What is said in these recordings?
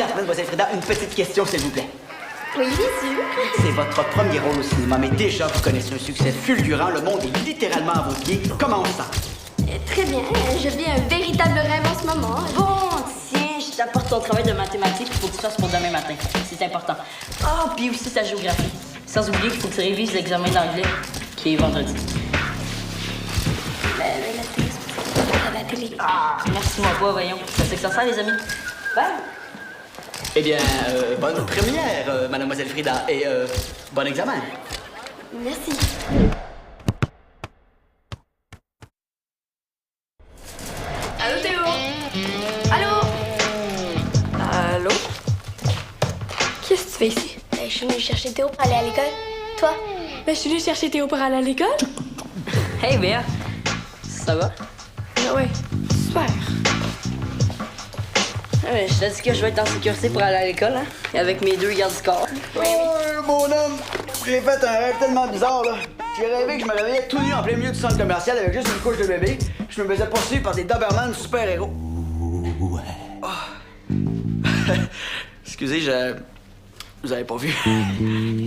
Mademoiselle Frida, une petite question, s'il vous plaît. Oui, bien sûr. C'est votre premier rôle au cinéma, mais déjà, vous connaissez un succès fulgurant. Le monde est littéralement à vos pieds. Comment on se sent? Très bien. Je vis un véritable rêve en ce moment. Bon, tiens, je t'apporte ton travail de mathématiques qu'il faut que tu fasses pour demain matin. C'est important. Ah, puis aussi ta géographie. Sans oublier qu'il faut que tu révises l'examen d'anglais qui est vendredi. La télé. Ah, merci-moi pas, voyons. Ça c'est que ça sert, les amis. Bye. Eh bien, bonne première, Mademoiselle Frida, et bon examen. Merci. Allô, Théo? Allô? Allô? Qu'est-ce que tu fais ici? Je suis venue chercher Théo pour aller à l'école. Toi? Ben, je suis venue chercher Théo pour aller à l'école. Hey, Béa. Ça va? Ah ouais, super. Ouais, je t'ai dit que je vais être en sécurité pour aller à l'école, hein? Et avec mes 2 gardes du corps. Oh, bonhomme, j'ai fait un rêve tellement bizarre, là. J'ai rêvé que je me réveillais tout nu en plein milieu du centre commercial avec juste une couche de bébé. Je me faisais poursuivre par des Doberman super-héros. Oh. Excusez, vous avez pas vu.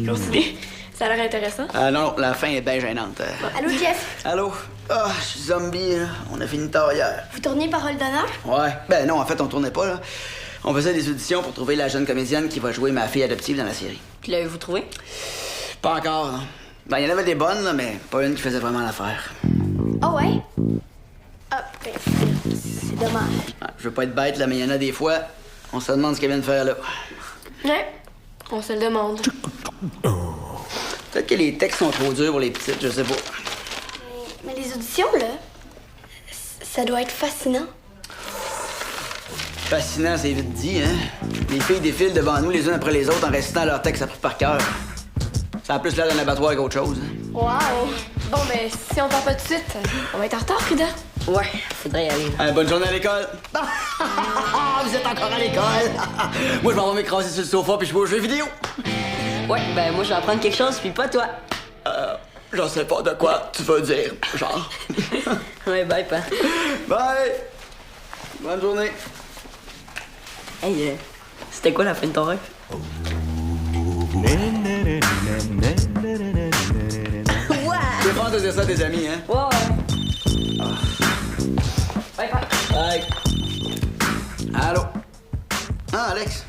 Continue. Ça a l'air intéressant. Ah non, la fin est bien gênante. Allô, Jeff? Allô? Ah, je suis zombie, là. On a fini tard hier. Vous tournez Parole d'honneur? Ouais. Ben non, en fait, on tournait pas, là. On faisait des auditions pour trouver la jeune comédienne qui va jouer ma fille adoptive dans la série. Puis l'avez-vous trouvé? Pas encore, non. Ben, il y en avait des bonnes, là, mais pas une qui faisait vraiment l'affaire. Ah ouais? Ah, ben, c'est dommage. Ah, je veux pas être bête, là, mais il y en a des fois, on se demande ce qu'elle vient de faire là. Ouais, on se le demande. Peut-être que les textes sont trop durs pour les petites, je sais pas. Mais les auditions, là, ça doit être fascinant. Fascinant, c'est vite dit, hein? Les filles défilent devant nous les unes après les autres en récitant leurs textes appris par cœur. Ça a plus l'air d'un abattoir qu'autre chose. Hein? Wow! Bon, ben, si on part pas tout de suite, on va être en retard, Frida. Ouais, faudrait y aller. Bonne journée à l'école! Vous êtes encore à l'école! Moi, je m'en vais m'écraser sur le sofa puis je vais aux jeux vidéo! Ouais, ben moi je vais apprendre quelque chose, puis pas toi. Je sais pas de quoi tu veux dire, genre. Ouais, bye, pa. Bye! Bonne journée! Hey, c'était quoi la fin de ton rêve? C'est fort de dire ça à tes amis, hein? Ouais. Bye, bye. Bye! Allô? Ah, Alex?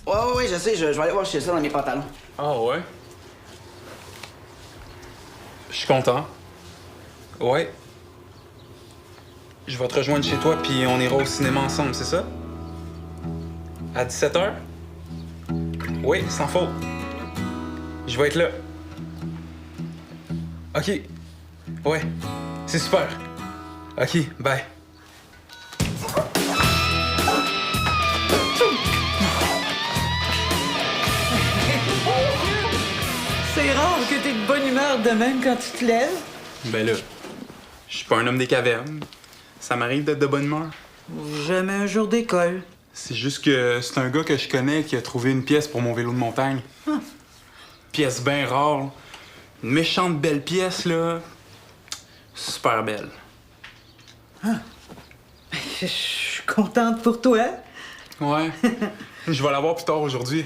Ouais, je sais, je vais aller voir chez ça dans mes pantalons. Ah ouais? Je suis content. Ouais. Je vais te rejoindre chez toi, puis on ira au cinéma ensemble, c'est ça? À 17h? Oui, sans faute. Je vais être là. OK. Ouais. C'est super. OK, bye. C'est rare que t'aies de bonne humeur de même quand tu te lèves. Ben là, je suis pas un homme des cavernes. Ça m'arrive d'être de bonne humeur. Jamais un jour d'école. C'est juste que c'est un gars que je connais qui a trouvé une pièce pour mon vélo de montagne. Pièce bien rare. Là. Une méchante belle pièce, là. Super belle. Je suis contente pour toi. Ouais. Je vais la voir plus tard aujourd'hui.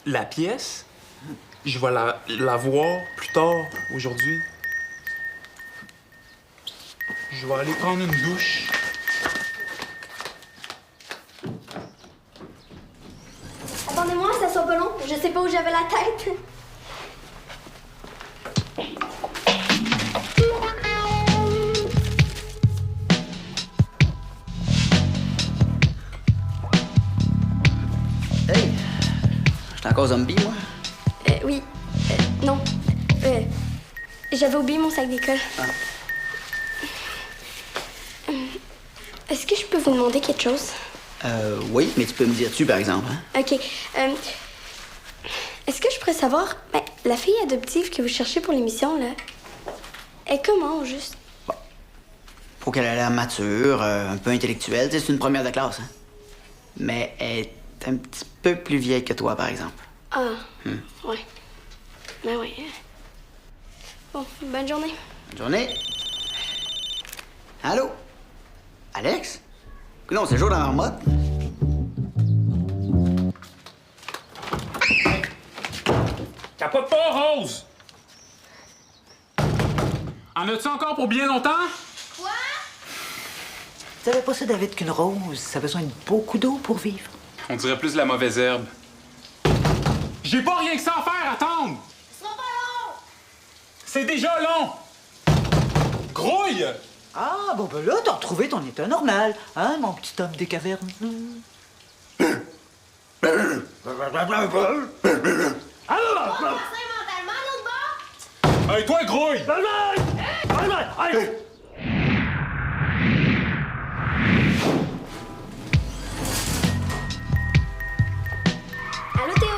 La pièce, je vais la voir plus tard aujourd'hui. Je vais aller prendre une douche. Attendez-moi, ça soit pas long. Je sais pas où j'avais la tête. Hey! J'étais encore zombie, moi? Oui. Non. J'avais oublié mon sac d'école. Est-ce que je peux vous demander quelque chose? Oui, mais tu peux me dire tu, par exemple, hein? OK. Est-ce que je pourrais savoir, la fille adoptive que vous cherchez pour l'émission, là, est comment, au juste? Faut qu'elle ait l'air mature, un peu intellectuelle. Tu sais, c'est une première de classe, hein? Mais elle est un petit peu plus vieille que toi, par exemple. Ah, ouais. Ben oui. Bon, bonne journée. Bonne journée. Allô? Alex? Non, c'est le jour dans la marmotte. Capote pas, Rose! En as-tu encore pour bien longtemps? Tu savais pas ça, David, qu'une rose, ça a besoin de beaucoup d'eau pour vivre? On dirait plus de la mauvaise herbe. J'ai pas rien que ça à faire, attendre! Ce sera pas long! C'est déjà long! Grouille! Ah, bon, ben là, t'as retrouvé ton état normal, hein, mon petit homme des cavernes? Mentalement, l'autre bord! Hey, toi, grouille! Allô, Théo?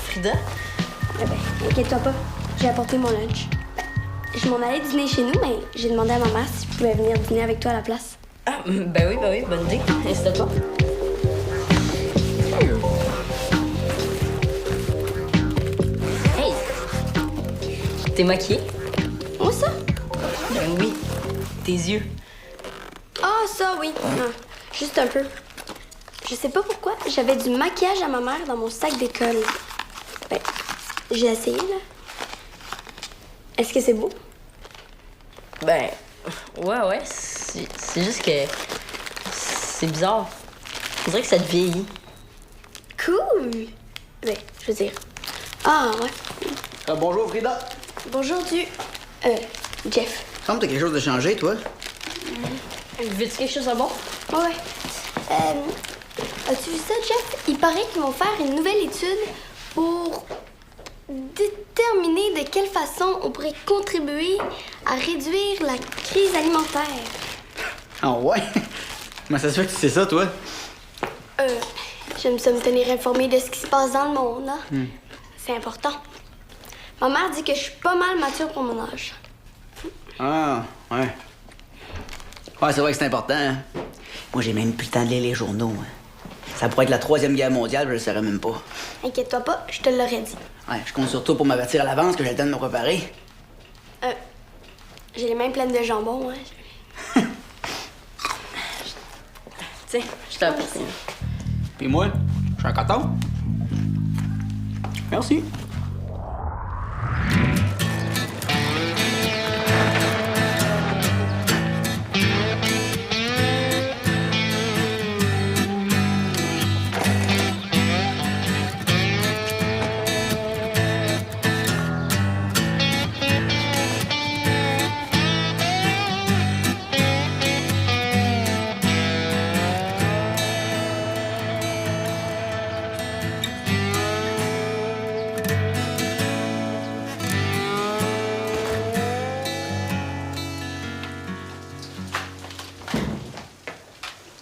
Frida? Eh ben, inquiète-toi pas. J'ai apporté mon lunch. Je m'en allais dîner chez nous, mais j'ai demandé à ma mère si je pouvais venir dîner avec toi à la place. Ah, ben oui, bonne idée. Installe-toi. Hey! T'es maquillée? Où ça? Ben oui. Tes yeux. Ah, ça, oui. Non, juste un peu. Je sais pas pourquoi, j'avais du maquillage à ma mère dans mon sac d'école. Ben, j'ai essayé, là. Est-ce que c'est beau? Ben, ouais. C'est juste que. C'est bizarre. On dirait que ça te vieillit. Cool! Ben, je veux dire. Ah, ouais. Bonjour, Frida. Bonjour, Jeff. Semble que t'as quelque chose de changé, toi. Veux-tu quelque chose de bon? Ouais. As-tu vu ça, Jeff? Il paraît qu'ils vont faire une nouvelle étude pour déterminer de quelle façon on pourrait contribuer à réduire la crise alimentaire. Ah ouais? Comment ça se fait que tu sais ça, toi? J'aime ça me tenir informée de ce qui se passe dans le monde, hein? C'est important. Ma mère dit que je suis pas mal mature pour mon âge. Ah, ouais. Ouais, c'est vrai que c'est important, hein? Moi, j'ai même plus le temps de lire les journaux, hein. Ça pourrait être la Troisième Guerre mondiale, je le saurais même pas. Inquiète-toi pas, je te l'aurais dit. Ouais, je compte sur toi pour m'avertir à l'avance que j'ai le temps de me préparer. J'ai les mains pleines de jambon, hein? Tiens, je t'en prie. Puis moi, je suis un coton. Merci.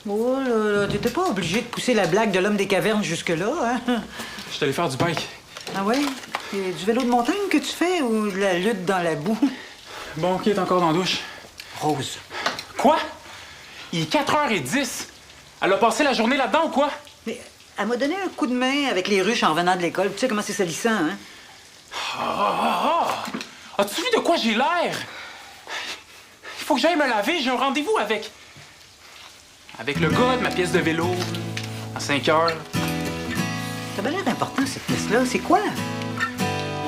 Oh là, t'étais pas obligé de pousser la blague de l'homme des cavernes jusque-là, hein? Je suis allé faire du bike. Ah ouais? Et du vélo de montagne que tu fais ou de la lutte dans la boue? Bon, qui est encore dans la douche? Rose. Quoi? Il est 4h10. Elle a passé la journée là-dedans ou quoi? Mais elle m'a donné un coup de main avec les ruches en revenant de l'école. Tu sais comment c'est salissant, hein? As-tu vu de quoi j'ai l'air? Il faut que j'aille me laver, j'ai un rendez-vous avec... Avec le gars de ma pièce de vélo. À 5h. Ça a l'air important, cette pièce-là. C'est quoi?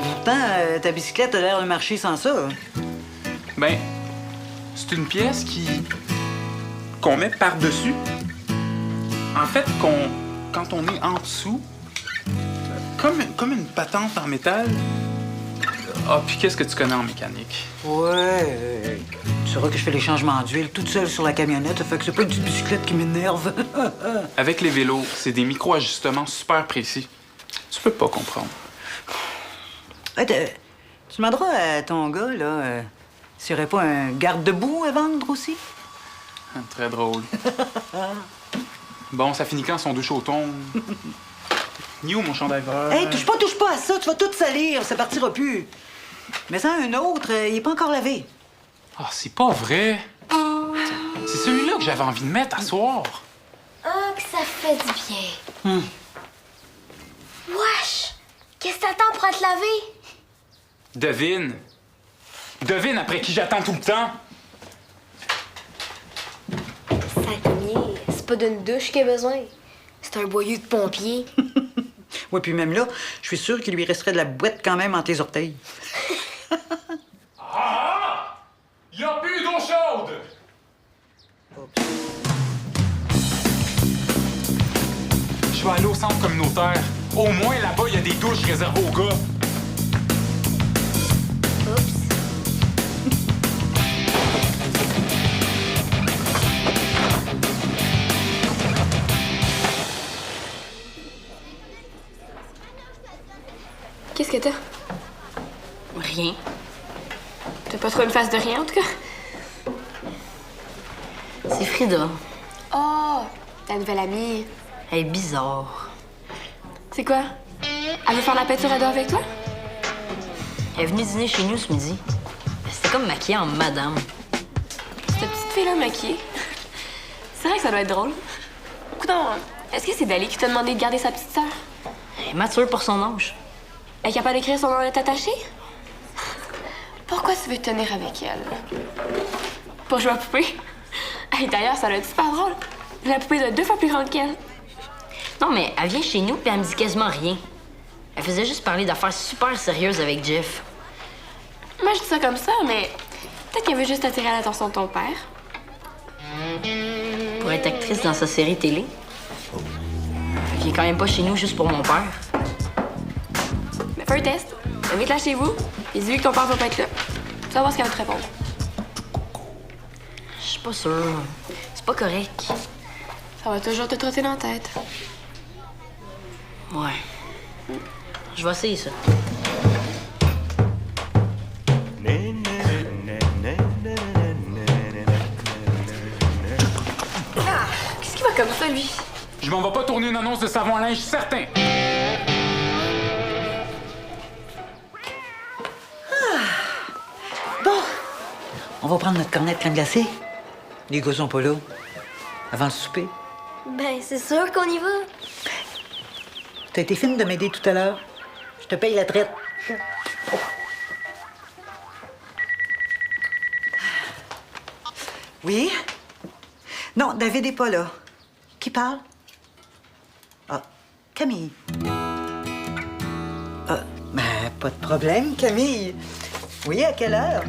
Pourtant, ta bicyclette a l'air de marcher sans ça. Ben, c'est une pièce qu'on met par-dessus. En fait, quand on est en dessous, comme une patente en métal. Ah, puis qu'est-ce que tu connais en mécanique? Ouais, tu sauras que je fais les changements d'huile toute seule sur la camionnette, ça fait que c'est pas une petite bicyclette qui m'énerve. Avec les vélos, c'est des micro-ajustements super précis. Tu peux pas comprendre. Ouais, tu demanderas à ton gars, là, s'il n'y aurait pas un garde-boue à vendre aussi? Très drôle. Bon, ça finit quand son douche au thon? Ni où mon chandail vert? Hey, touche pas à ça, tu vas tout salir, ça partira plus. Mais ça, un autre, il est pas encore lavé. Ah, c'est pas vrai. C'est celui-là que j'avais envie de mettre à soir. Ah, que ça fait du bien. Wesh! Qu'est-ce que t'attends pour te laver? Devine. Devine après qui j'attends tout le temps. C'est pas d'une douche qu'il a besoin. C'est un boyau de pompier. Oui, puis même là, je suis sûre qu'il lui resterait de la boîte quand même entre les orteils. Ah! Il n'y a plus d'eau chaude! Je vais aller au centre communautaire. Au moins, là-bas, il y a des douches réservées aux gars. Oups. Qu'est-ce que t'as? Rien. T'as pas trop une face de rien, en tout cas? C'est Frida. Oh, ta nouvelle amie. Elle est bizarre. C'est quoi? Elle veut faire la peinture à dos avec toi? Elle est venue dîner chez nous ce midi. C'était comme maquillée en madame. Cette petite fille-là maquillée. C'est vrai que ça doit être drôle. Coudonc, est-ce que c'est Dali qui t'a demandé de garder sa petite sœur? Elle est mature pour son âge. Elle est capable d'écrire son nom et attaché? Pourquoi tu veux te tenir avec elle? Pour jouer à poupée? Hey, d'ailleurs, ça doit être super drôle. La poupée est 2 fois plus grande qu'elle. Non, mais elle vient chez nous puis elle me dit quasiment rien. Elle faisait juste parler d'affaires super sérieuses avec Jeff. Moi, je dis ça comme ça, mais peut-être qu'elle veut juste attirer l'attention de ton père. Pour être actrice dans sa série télé. Elle vient quand même pas chez nous juste pour mon père. Mais fais un test. Invite-la chez vous, et dis-lui que ton père va pas être là. Tu vas voir ce qu'elle va te répondre. Je suis pas sûre. C'est pas correct. Ça va toujours te trotter dans la tête. Ouais. Je vais essayer ça. Qu'est-ce qu'il va comme ça, lui? Je m'en vais pas tourner une annonce de savon à linge, certain! Bon, on va prendre notre cornet de crème glacée. Les gars sont pas là. Avant le souper. Ben, c'est sûr qu'on y va. T'as été fine de m'aider tout à l'heure. Je te paye la traite. Oui? Non, David est pas là. Qui parle? Ah, Camille. Ah, ben, pas de problème, Camille. Oui, à quelle heure?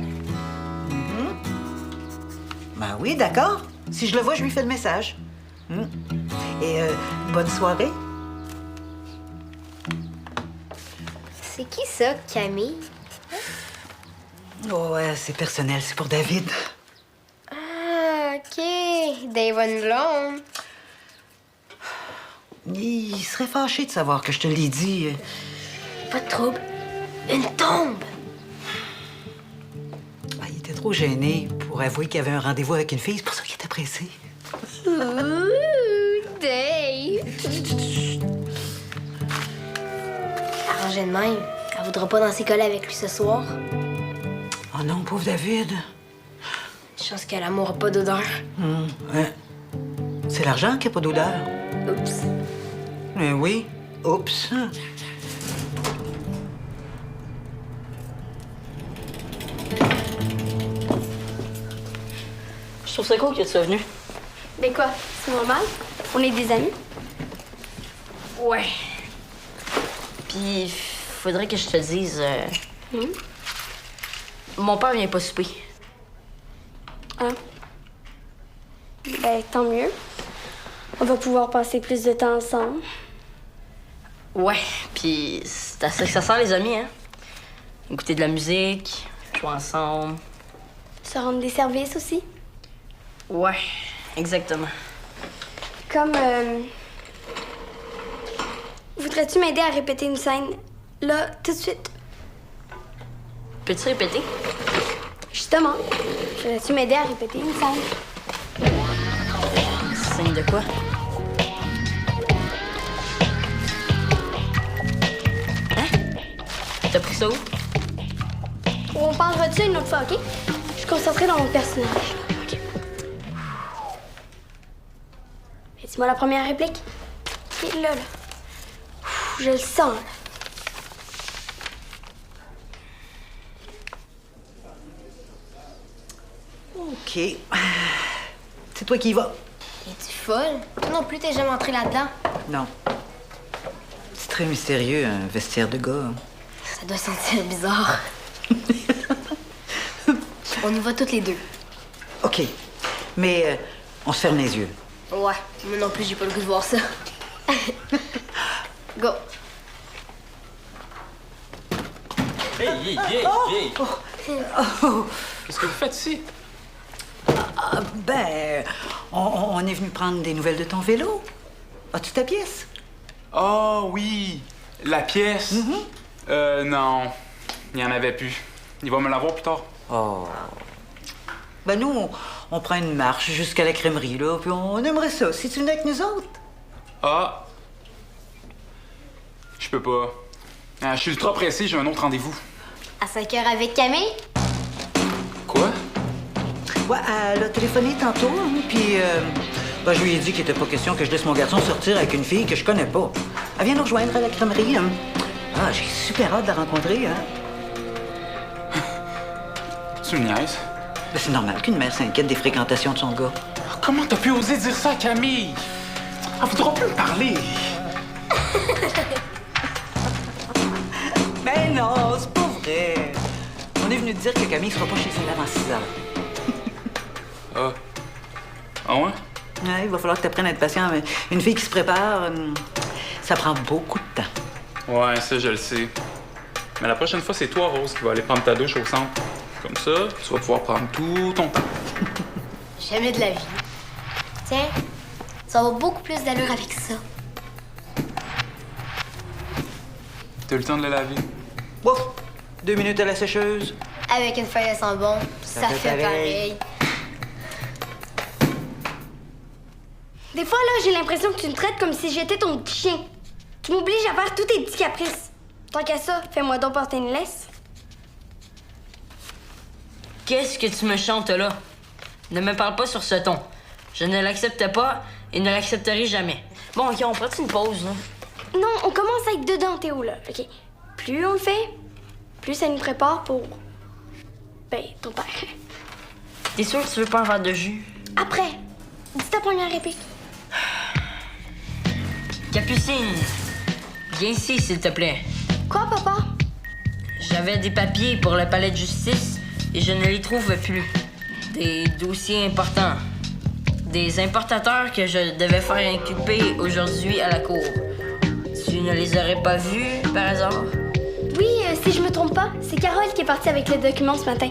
Ben oui, d'accord. Si je le vois, je lui fais le message. Et bonne soirée. C'est qui ça, Camille? Oh, ouais, c'est personnel, c'est pour David. Ah, OK. Dave blonde. Il serait fâché de savoir que je te l'ai dit. Pas de trouble. Une tombe. Ben, il était trop gêné pour avouer qu'il avait un rendez-vous avec une fille. C'est pour ça qu'il était pressé. Ouh, Dave. Arrangez de même. Elle voudra pas danser collé avec lui ce soir. Oh non, pauvre David. Chance que l'amour a pas d'odeur. Ouais. C'est l'argent qui a pas d'odeur. Oups. Oui. Oups. Je trouve ça cool que tu sois venu. Ben quoi, c'est normal? On est des amis? Ouais. Puis, faudrait que je te dise... Mon père vient pas souper. Ah. Ben, tant mieux. On va pouvoir passer plus de temps ensemble. Ouais, puis c'est à ça que ça sert, les amis, hein? Écouter de la musique, jouer ensemble. Se rendre des services aussi. Ouais, exactement. Comme, voudrais-tu m'aider à répéter une scène? Là, tout de suite. Peux-tu répéter? Justement. Voudrais-tu m'aider à répéter une scène? Scène de quoi? Hein? T'as pris ça où? On parlera de ça une autre fois, OK? Je suis concentrée dans mon personnage. OK. Dis-moi la première réplique. OK, là. Ouh, je le sens, là. OK. C'est toi qui y vas. Es-tu folle? Toi non plus, t'es jamais entré là-dedans. Non. Petite très mystérieux, un vestiaire de gars. Ça doit sentir bizarre. On y va toutes les deux. OK. Mais on se ferme les yeux. Ouais, moi non plus, j'ai pas le goût de voir ça. Go. Hey! Qu'est-ce que vous faites ici? Ben, on est venu prendre des nouvelles de ton vélo. As-tu ta pièce? Ah oui! La pièce? Non. Il n'y en avait plus. Il va me l'avoir plus tard. Oh. Ben nous, on prend une marche jusqu'à la crèmerie, là, puis on aimerait ça, si tu venais avec nous autres. Ah! Je peux pas. Je suis ultra pressé, j'ai un autre rendez-vous. À 5 heures avec Camille? Quoi? Ouais, elle a téléphoné tantôt, hein, puis ben, je lui ai dit qu'il était pas question que je laisse mon garçon sortir avec une fille que je connais pas. Elle vient nous rejoindre à la crèmerie, hein. Ah, j'ai super hâte de la rencontrer, hein. Tu me niaises? Ben, c'est normal qu'une mère s'inquiète des fréquentations de son gars. Comment t'as pu oser dire ça à Camille? Elle voudra plus me parler. Ben non, c'est pas vrai. On est venu te dire que Camille sera pas chez elle avant 6 heures. Ah. Ah ouais? Ouais, il va falloir que tu apprennes à être patient, mais une fille qui se prépare, ça prend beaucoup de temps. Ouais, ça, je le sais. Mais la prochaine fois, c'est toi, Rose, qui va aller prendre ta douche au centre. Comme ça, tu vas pouvoir prendre tout ton temps. Jamais de la vie. Tiens, ça va beaucoup plus d'allure avec ça. T'as eu le temps de la laver? Ouf! 2 minutes à la sécheuse. Avec une feuille à sang bon, ça fait pareil. Des fois, là, j'ai l'impression que tu me traites comme si j'étais ton petit chien. Tu m'obliges à faire tous tes petits caprices. Tant qu'à ça, fais-moi donc porter une laisse. Qu'est-ce que tu me chantes là? Ne me parle pas sur ce ton. Je ne l'accepte pas et ne l'accepterai jamais. Bon, OK, on prend une pause, là. Non, on commence à être dedans, Théo, là. OK. Plus on le fait, plus ça nous prépare pour... Ben, ton père. T'es sûr que tu veux pas un verre de jus? Après, dis ta première réplique. Capucine, viens ici, s'il te plaît. Quoi, papa? J'avais des papiers pour le palais de justice et je ne les trouve plus. Des dossiers importants. Des importateurs que je devais faire inculper aujourd'hui à la cour. Tu ne les aurais pas vus, par hasard? Oui, si je me trompe pas, c'est Carole qui est partie avec les documents ce matin.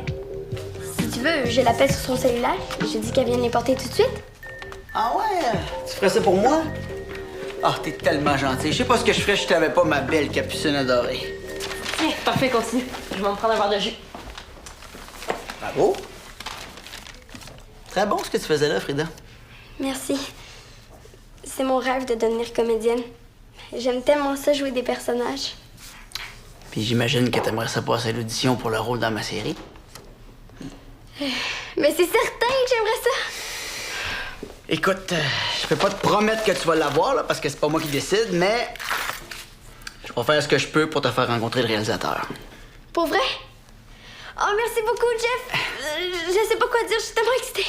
Si tu veux, je l'appelle sur son cellulaire et je dis qu'elle vient les porter tout de suite. Ah ouais? Tu ferais ça pour moi? Ah, t'es tellement gentil. Je sais pas ce que je ferais si je t'avais pas, ma belle capucine adorée. Tiens, parfait, continue. Je vais me prendre un verre de jus. Bravo. Très bon ce que tu faisais là, Frida. Merci. C'est mon rêve de devenir comédienne. J'aime tellement ça, jouer des personnages. Puis j'imagine que t'aimerais ça passer l'audition pour le rôle dans ma série. Mais c'est certain que j'aimerais ça. Écoute, je peux pas te promettre que tu vas l'avoir, là, parce que c'est pas moi qui décide, mais je vais faire ce que je peux pour te faire rencontrer le réalisateur. Pour vrai? Oh, merci beaucoup, Jeff. Je sais pas quoi dire, je suis tellement excitée.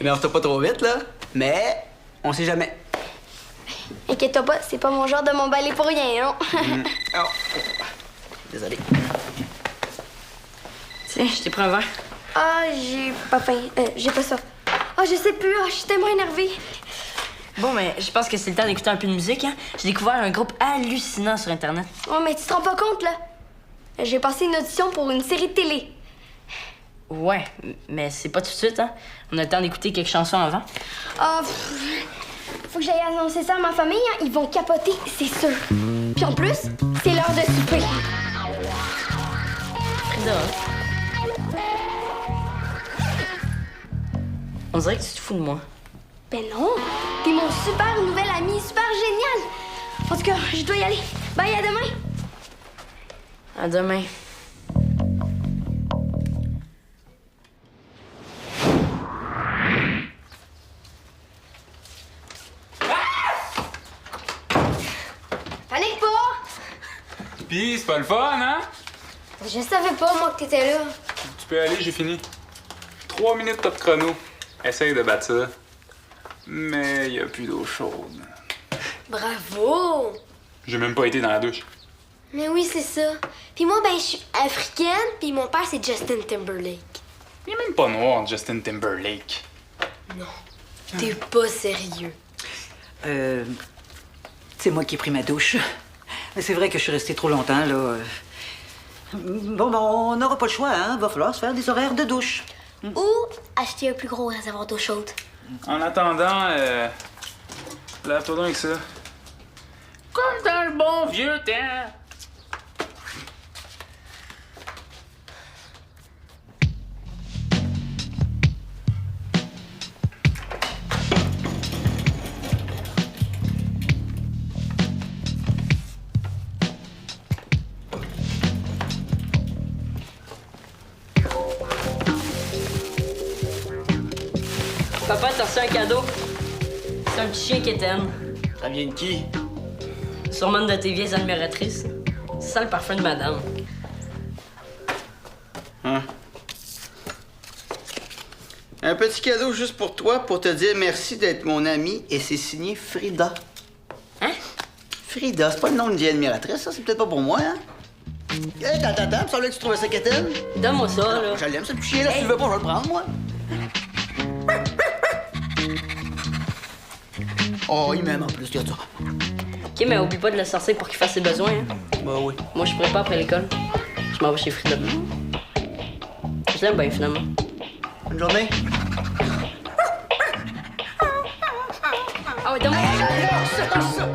Énerve-toi pas trop vite, là, mais on sait jamais. Inquiète-toi pas, c'est pas mon genre de m'emballer pour rien, non? Oh. Désolé. Tiens, je t'ai pris un verre. Ah, j'ai pas faim. J'ai pas ça. Ah, je sais plus. Ah, je suis tellement énervée. Bon, mais je pense que c'est le temps d'écouter un peu de musique, hein. J'ai découvert un groupe hallucinant sur Internet. Oh, mais tu te rends pas compte, là? J'ai passé une audition pour une série de télé. Ouais, mais c'est pas tout de suite, hein. On a le temps d'écouter quelques chansons avant. Ah, faut que j'aille annoncer ça à ma famille, hein. Ils vont capoter, c'est sûr. Puis en plus, c'est l'heure de souper. Frida, on dirait que tu te fous de moi. Ben non, t'es mon super nouvel ami, super génial. En tout cas, je dois y aller. Bye, à demain. À demain. Panique pas! Pis, c'est pas le fun, hein? Je savais pas, moi, que t'étais là. Tu peux aller, j'ai fini. 3 minutes top chrono. Essaye de battre ça. Mais y a plus d'eau chaude. Bravo! J'ai même pas été dans la douche. Mais oui, c'est ça. Puis moi, ben, je suis africaine, puis mon père, c'est Justin Timberlake. Il est même pas noir, Justin Timberlake. T'es pas sérieux. C'est moi qui ai pris ma douche. Mais c'est vrai que je suis restée trop longtemps, là. Bon, on n'aura pas le choix, hein. Va falloir se faire des horaires de douche. Ou acheter un plus gros réservoir d'eau chaude. En attendant, lave-toi donc avec ça. Comme dans le bon vieux temps. Papa, t'as reçu un cadeau. C'est un petit chien qui t'aime. Ça vient de qui? Sûrement de tes vieilles admiratrices. C'est ça le parfum de madame. Hein? Un petit cadeau juste pour toi, pour te dire merci d'être mon ami, et c'est signé Frida. Hein? Frida, c'est pas le nom d'une vieille admiratrice, ça, c'est peut-être pas pour moi, hein? Hey, attends, il me semblait que tu trouvais ça quétaine. Donne-moi ça, là. Je l'aime, ce petit chien-là, si tu le veux pas, je vais le prendre, moi. Oh, il m'aime en plus, regarde ça. OK, mais oublie pas de le sortir pour qu'il fasse ses besoins, hein. Bah oui. Moi, je pourrais pas après l'école. Je m'en vais chez Frida. Je l'aime bien, finalement. Bonne journée. Ah ouais, donne-moi Ça!